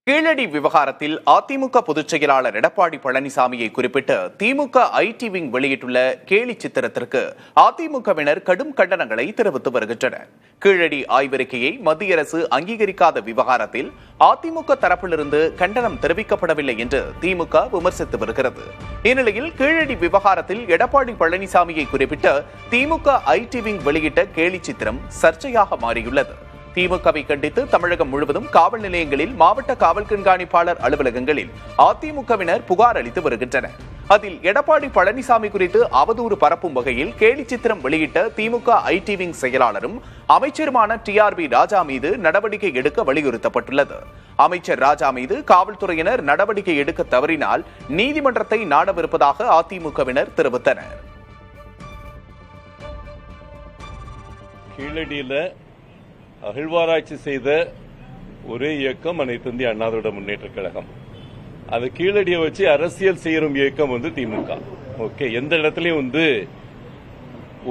கீழடி விவகாரத்தில் அதிமுக பொதுச் செயலாளர் எடப்பாடி பழனிசாமியை குறிப்பிட்டு திமுக ஐடி விங் வெளியிட்டுள்ள கேலி சித்திரத்திற்கு அதிமுகவினர் கடும் கண்டனங்களை தெரிவித்து வருகின்றனர். கீழடி ஆய்வறிக்கையை மத்திய அரசு அங்கீகரிக்காத விவகாரத்தில் அதிமுக தரப்பிலிருந்து கண்டனம் தெரிவிக்கப்படவில்லை என்று திமுக விமர்சித்து வருகிறது. இந்நிலையில் கீழடி விவகாரத்தில் எடப்பாடி பழனிசாமியை குறிப்பிட்டு திமுக ஐடி விங் வெளியிட்ட கேலி சித்திரம் சர்ச்சையாக மாறியுள்ளது. திமுகவை கண்டித்து தமிழகம் முழுவதும் காவல் நிலையங்களில் மாவட்ட காவல் கண்காணிப்பாளர் அலுவலகங்களில் அதிமுகவினர் புகார் அளித்து வருகின்றனர். அதில் எடப்பாடி பழனிசாமி குறித்து அவதூறு பரப்பும் வகையில் கேலி சித்திரம் வெளியிட்ட திமுக ஐடி விங் செயலாளரும் அமைச்சருமான டிஆர்பி ராஜா மீது நடவடிக்கை எடுக்க வலியுறுத்தப்பட்டுள்ளது. அமைச்சர் ராஜா மீது காவல்துறையினர் நடவடிக்கை எடுக்க தவறினால் நீதிமன்றத்தை நாடவிருப்பதாக அதிமுகவினர் தெரிவித்தனர். அகழ்வாராய்ச்சி செய்த ஒரே இயக்கம் அனைத்து இந்திய அண்ணா திராவிட முன்னேற்ற கழகம். அது கீழடியை வச்சு அரசியல் செய்யும் இயக்கம் திமுக. ஓகே, எந்த இடத்துலயும்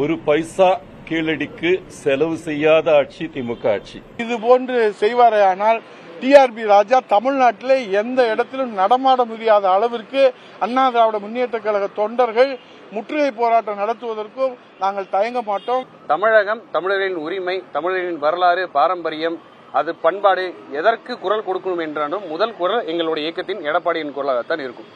ஒரு பைசா கீழடிக்கு செலவு செய்யாத ஆட்சி திமுக ஆட்சி. இது போன்று செய்வாரையானால் டிஆர்பி ராஜா தமிழ்நாட்டிலே எந்த இடத்திலும் நடமாட முடியாத அளவிற்கு அண்ணா திராவிட முன்னேற்ற கழக தொண்டர்கள் முற்றுகை போராட்டம் நடத்துவதற்கும் நாங்கள் தயங்க மாட்டோம். தமிழகம், தமிழர்களின் உரிமை, தமிழர்களின் வரலாறு, பாரம்பரியம், அது பண்பாடு எதற்கு குரல் கொடுக்கணும் என்றாலும் முதல் குரல் எங்களுடைய இயக்கத்தின் எடப்பாடியின் குரலாகத்தான் இருக்கும்.